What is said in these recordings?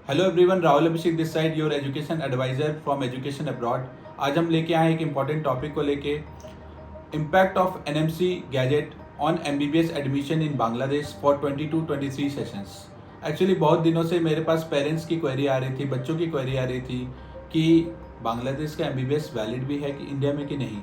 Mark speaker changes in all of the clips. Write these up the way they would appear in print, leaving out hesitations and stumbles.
Speaker 1: Hello everyone, Rahul Abhishek this side, your education adviser from education abroad. आज हम लेके आए एक इम्पॉर्टेंट टॉपिक को लेके, impact of NMC gazette on MBBS admission in Bangladesh for 22-23 sessions. Actually बहुत दिनों से मेरे पास पेरेंट्स की क्वेरी आ रही थी, बच्चों की क्वेरी आ रही थी कि बांग्लादेश का एमबीबीएस वैलिड भी है कि इंडिया में कि नहीं।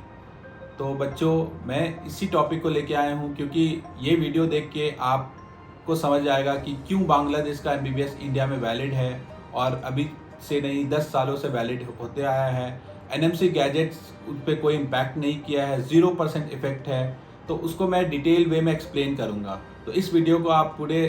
Speaker 1: तो बच्चों, मैं इसी टॉपिक को लेके आया हूँ क्योंकि ये वीडियो देख के आपको समझ आएगा कि क्यों बांग्लादेश का एमबीबीएस इंडिया में वैलिड है और अभी से नहीं 10 सालों से वैलिड होते आया है। एनएमसी गैजेट्स उस पर कोई इम्पैक्ट नहीं किया है, 0% इफेक्ट है। तो उसको मैं डिटेल वे में एक्सप्लेन करूँगा। तो इस वीडियो को आप पूरे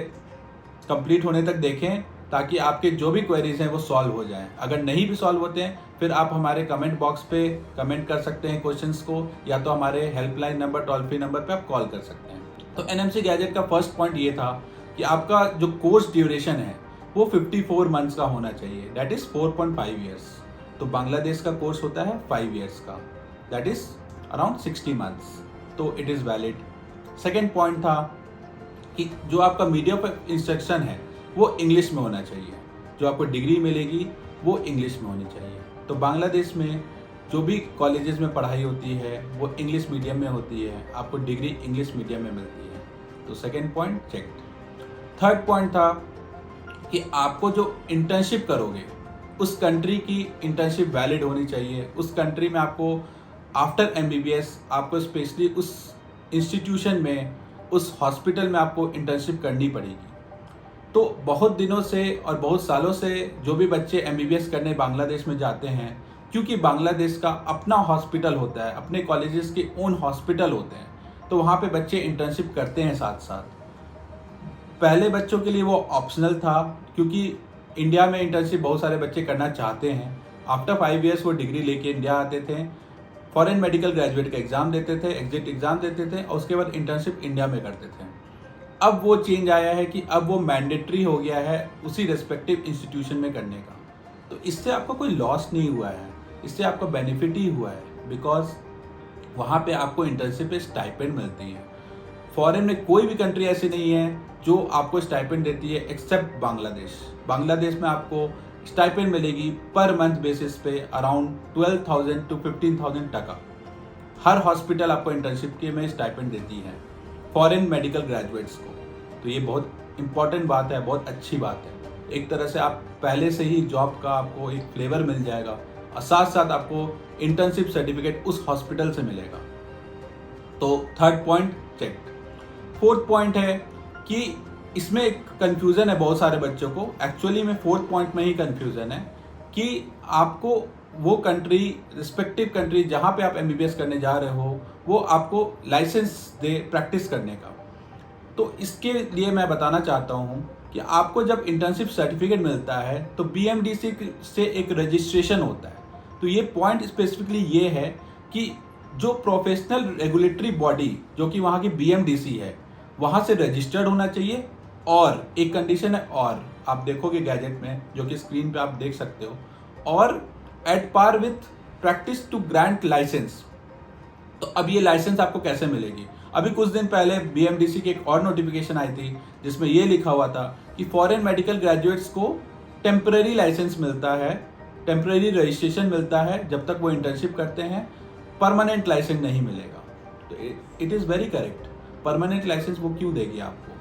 Speaker 1: कंप्लीट होने तक देखें ताकि आपके जो भी क्वेरीज हैं वो सॉल्व हो जाएं। अगर नहीं भी सॉल्व होते हैं फिर आप हमारे कमेंट बॉक्स पे कमेंट कर सकते हैं क्वेश्चंस को, या तो हमारे helpline number, toll free number पे आप कॉल कर सकते हैं। तो एनएमसी गैजेट का फर्स्ट पॉइंट ये था कि आपका जो कोर्स ड्यूरेशन है वो 54 मंथ्स का होना चाहिए, दैट इज 4.5 ईयर्स। तो बांग्लादेश का कोर्स होता है 5 ईयर्स का, दैट इज अराउंड 60 मंथ्स। तो it is valid. Second point था कि जो आपका मीडियम ऑफ इंस्ट्रक्शन है वो इंग्लिश में होना चाहिए, जो आपको डिग्री मिलेगी वो इंग्लिश में होनी चाहिए। तो बांग्लादेश में जो भी कॉलेजेस में पढ़ाई होती है वो इंग्लिश मीडियम में होती है, आपको डिग्री इंग्लिश मीडियम में मिलती है। तो second point check. Third point था कि आपको जो इंटर्नशिप करोगे उस कंट्री की इंटर्नशिप वैलिड होनी चाहिए। उस कंट्री में आपको आफ्टर एमबीबीएस आपको स्पेशली उस इंस्टीट्यूशन में, उस हॉस्पिटल में आपको इंटर्नशिप करनी पड़ेगी। तो बहुत दिनों से और बहुत सालों से जो भी बच्चे एमबीबीएस करने बांग्लादेश में जाते हैं, क्योंकि बांग्लादेश का अपना हॉस्पिटल होता है, अपने कॉलेजेस के ओन हॉस्पिटल होते हैं, तो वहाँ पे बच्चे इंटर्नशिप करते हैं साथ साथ। पहले बच्चों के लिए वो ऑप्शनल था क्योंकि इंडिया में इंटर्नशिप बहुत सारे बच्चे करना चाहते हैं। आफ्टर 5 ईयर्स वो डिग्री लेके इंडिया आते थे, फॉरेन मेडिकल ग्रेजुएट का एग्ज़ाम देते थे, एग्जिट एग्ज़ाम देते थे और उसके बाद इंटर्नशिप इंडिया में करते थे। अब वो चेंज आया है कि अब वो मैंडेटरी हो गया है उसी रेस्पेक्टिव इंस्टीट्यूशन में करने का। तो इससे आपको कोई लॉस नहीं हुआ है, इससे आपका बेनिफिट ही हुआ है, बिकॉज वहाँ पे आपको इंटर्नशिप पे स्टाइपेंड मिलती है। फॉरेन में कोई भी कंट्री ऐसी नहीं है जो आपको स्टाइपेंड देती है एक्सेप्ट बांग्लादेश। बांग्लादेश में आपको स्टाइपेंड मिलेगी पर मंथ बेसिस पे अराउंड 12,000 to 15,000 टका। हर हॉस्पिटल आपको इंटर्नशिप के में स्टाइपेंड देती है फॉरेन मेडिकल ग्रेजुएट्स को। तो ये बहुत इंपॉर्टेंट बात है, बहुत अच्छी बात है। एक तरह से आप पहले से ही जॉब का आपको एक फ्लेवर मिल जाएगा और साथ साथ आपको इंटर्नशिप सर्टिफिकेट उस हॉस्पिटल से मिलेगा। तो third point check. Fourth point है कि इसमें एक कन्फ्यूज़न है बहुत सारे बच्चों को। एक्चुअली में फोर्थ पॉइंट में ही कन्फ्यूज़न है कि आपको वो कंट्री, रिस्पेक्टिव कंट्री जहाँ पे आप एमबीबीएस करने जा रहे हो, वो आपको लाइसेंस दे प्रैक्टिस करने का। तो इसके लिए मैं बताना चाहता हूँ कि आपको जब इंटर्नशिप सर्टिफिकेट मिलता है तो बीएमडीसी से एक रजिस्ट्रेशन होता है। तो ये पॉइंट स्पेसिफिकली ये है कि जो प्रोफेशनल रेगुलेटरी बॉडी जो कि वहाँ की बीएमडीसी है, वहाँ से रजिस्टर्ड होना चाहिए। और एक कंडीशन है, और आप देखोगे गैजेट में जो कि स्क्रीन पे आप देख सकते हो, और at par with practice to grant licence. तो अब ये लाइसेंस आपको कैसे मिलेगी? अभी कुछ दिन पहले बीएमडीसी की एक और नोटिफिकेशन आई थी जिसमें ये लिखा हुआ था कि फॉरेन मेडिकल ग्रेजुएट्स को टेम्पररी लाइसेंस मिलता है, टेम्पररी रजिस्ट्रेशन मिलता है जब तक वो इंटर्नशिप करते हैं, परमानेंट लाइसेंस नहीं मिलेगा। तो it is very correct. Permanent licence वो क्यों देगी आपको?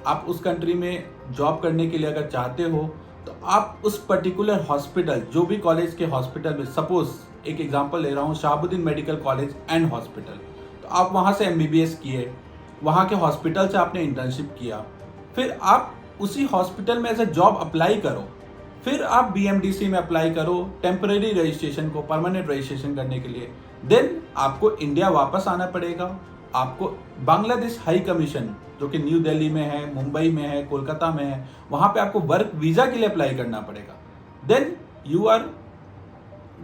Speaker 1: आप उस कंट्री में जॉब करने के लिए अगर चाहते हो तो आप उस पर्टिकुलर हॉस्पिटल, जो भी कॉलेज के हॉस्पिटल में, सपोज एक एग्जांपल ले रहा हूँ, Shahabuddin medical college and hospital, तो आप वहाँ से एमबीबीएस किए, वहाँ के हॉस्पिटल से आपने इंटर्नशिप किया, फिर आप उसी हॉस्पिटल में एज ए जॉब अप्लाई करो, फिर आप बीएमडीसी में अप्लाई करो टेम्पररी रजिस्ट्रेशन को परमानेंट रजिस्ट्रेशन करने के लिए। देन आपको इंडिया वापस आना पड़ेगा। आपको बांग्लादेश हाई कमीशन जो कि न्यू दिल्ली में है, मुंबई में है, कोलकाता में है, वहाँ पे आपको वर्क वीज़ा के लिए अप्लाई करना पड़ेगा। Then you are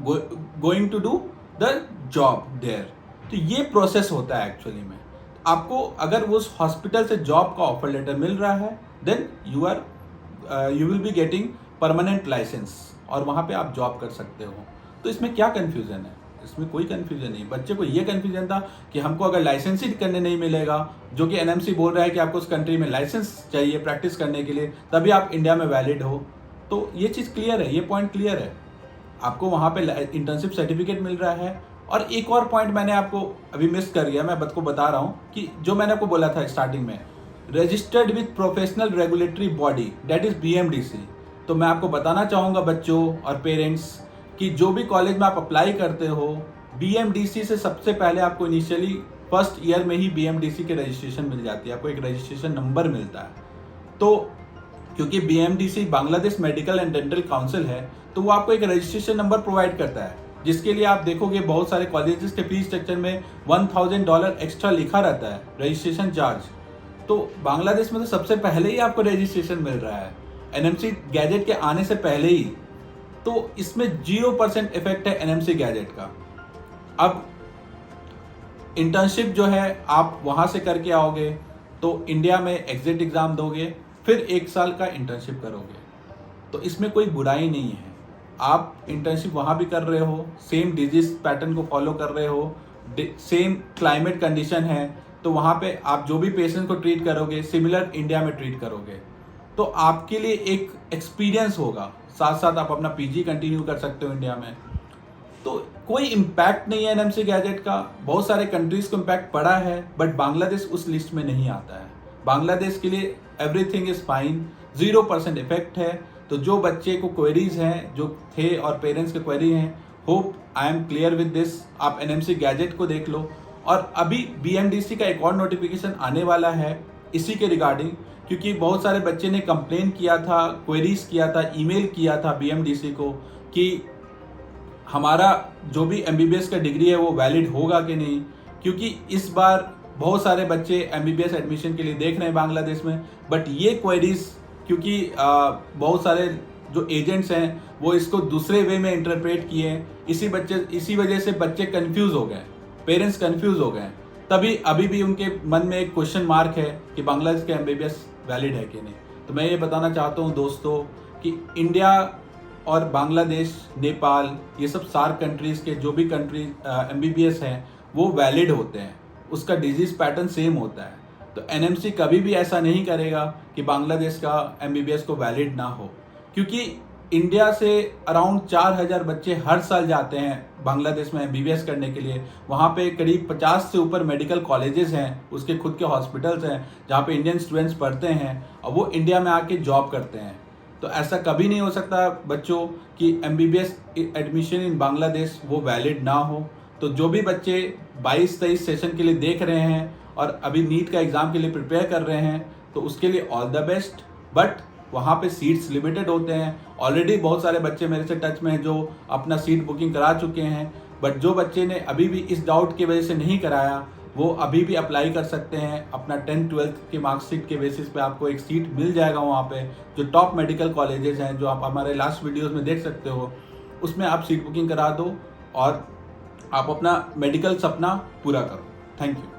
Speaker 1: going to do the job there. तो ये प्रोसेस होता है एक्चुअली में। आपको अगर उस हॉस्पिटल से जॉब का ऑफर लेटर मिल रहा है, then you will be getting permanent licence और वहाँ पे आप जॉब कर सकते हो। तो इसमें क्या कन्फ्यूज़न है? इसमें कोई कन्फ्यूजन नहीं। बच्चे को ये कन्फ्यूजन था कि हमको अगर लाइसेंस ही करने नहीं मिलेगा, जो कि एनएमसी बोल रहा है कि आपको उस कंट्री में लाइसेंस चाहिए प्रैक्टिस करने के लिए, तभी आप इंडिया में वैलिड हो। तो ये चीज़ क्लियर है, ये पॉइंट क्लियर है। आपको वहाँ पे इंटर्नशिप सर्टिफिकेट मिल रहा है। और एक और पॉइंट मैंने आपको अभी मिस कर गया, मैं आपको बता रहा हूँ कि जो मैंने आपको बोला था स्टार्टिंग में, registered with professional regulatory body, that is BMDC। तो मैं आपको बताना चाहूँगा बच्चों और पेरेंट्स कि जो भी कॉलेज में आप अप्लाई करते हो, BMDC से सबसे पहले आपको इनिशियली फर्स्ट ईयर में ही BMDC के रजिस्ट्रेशन मिल जाती है, आपको एक रजिस्ट्रेशन नंबर मिलता है। तो क्योंकि BMDC Bangladesh medical and dental council है, तो वो आपको एक रजिस्ट्रेशन नंबर प्रोवाइड करता है, जिसके लिए आप देखोगे बहुत सारे कॉलेजेस के फीस स्ट्रक्चर में $1000 एक्स्ट्रा लिखा रहता है रजिस्ट्रेशन चार्ज। तो बांग्लादेश में तो सबसे पहले ही आपको रजिस्ट्रेशन मिल रहा है NMC गैजेट के आने से पहले ही। तो इसमें 0% इफेक्ट है NMC गैजेट का। अब इंटर्नशिप जो है आप वहाँ से करके आओगे तो इंडिया में एग्जिट एग्ज़ाम दोगे, फिर 1 साल का इंटर्नशिप करोगे। तो इसमें कोई बुराई नहीं है, आप इंटर्नशिप वहाँ भी कर रहे हो, सेम डिजीज पैटर्न को फॉलो कर रहे हो, सेम क्लाइमेट कंडीशन है, तो वहाँ पे आप जो भी पेशेंट को ट्रीट करोगे सिमिलर इंडिया में ट्रीट करोगे। तो आपके लिए एक एक्सपीरियंस होगा, साथ साथ आप अपना PG कंटिन्यू कर सकते हो इंडिया में। तो कोई इम्पैक्ट नहीं है NMC गैजेट का। बहुत सारे कंट्रीज को इम्पैक्ट पड़ा है, बट बांग्लादेश उस लिस्ट में नहीं आता है। बांग्लादेश के लिए एवरीथिंग इज फाइन, 0% इफेक्ट है। तो जो बच्चे को क्वेरीज हैं, जो थे और पेरेंट्स के क्वेरी हैं, hope I am clear with this. आप NMC गैजेट को देख लो। और अभी BMDC का एक और नोटिफिकेशन आने वाला है इसी के रिगार्डिंग, क्योंकि बहुत सारे बच्चे ने कंप्लेन किया था, क्वेरीज किया था, ईमेल किया था BMDC को कि हमारा जो भी MBBS का डिग्री है वो वैलिड होगा कि नहीं। क्योंकि इस बार बहुत सारे बच्चे MBBS एडमिशन के लिए देख रहे हैं बांग्लादेश में, बट ये क्वेरीज क्योंकि बहुत सारे जो एजेंट्स हैं वो इसको दूसरे वे में इंटरप्रेट किए, इसी वजह से बच्चे कंफ्यूज हो गए, पेरेंट्स कंफ्यूज हो गए। तभी अभी भी उनके मन में एक क्वेश्चन मार्क है कि बांग्लादेश का MBBS वैलिड है कि नहीं। तो मैं ये बताना चाहता हूँ दोस्तों कि इंडिया और बांग्लादेश, नेपाल, ये सब सार्क कंट्रीज़ के जो भी कंट्रीज MBBS हैं वो वैलिड होते हैं, उसका डिजीज़ पैटर्न सेम होता है। तो NMC कभी भी ऐसा नहीं करेगा कि बांग्लादेश का MBBS को वैलिड ना हो, क्योंकि इंडिया से अराउंड 4000 बच्चे हर साल जाते हैं बांग्लादेश में MBBS करने के लिए। वहाँ पे करीब 50 से ऊपर मेडिकल कॉलेजेस हैं, उसके खुद के हॉस्पिटल्स हैं जहाँ पे इंडियन स्टूडेंट्स पढ़ते हैं और वो इंडिया में आके जॉब करते हैं। तो ऐसा कभी नहीं हो सकता बच्चों कि MBBS एडमिशन इन बांग्लादेश वो वैलिड ना हो। तो जो भी बच्चे 22-23 सेशन के लिए देख रहे हैं और अभी नीट का एग्ज़ाम के लिए प्रिपेयर कर रहे हैं, तो उसके लिए ऑल द बेस्ट। बट वहाँ पे सीट्स लिमिटेड होते हैं। ऑलरेडी बहुत सारे बच्चे मेरे से टच में हैं जो अपना सीट बुकिंग करा चुके हैं, बट जो बच्चे ने अभी भी इस डाउट की वजह से नहीं कराया वो अभी भी अप्लाई कर सकते हैं। अपना 10th-12th के मार्कशीट के बेसिस पे आपको एक सीट मिल जाएगा वहाँ पे। जो टॉप मेडिकल कॉलेजेस हैं जो आप हमारे लास्ट वीडियोस में देख सकते हो, उसमें आप सीट बुकिंग करा दो और आप अपना मेडिकल सपना पूरा करो। Thank you.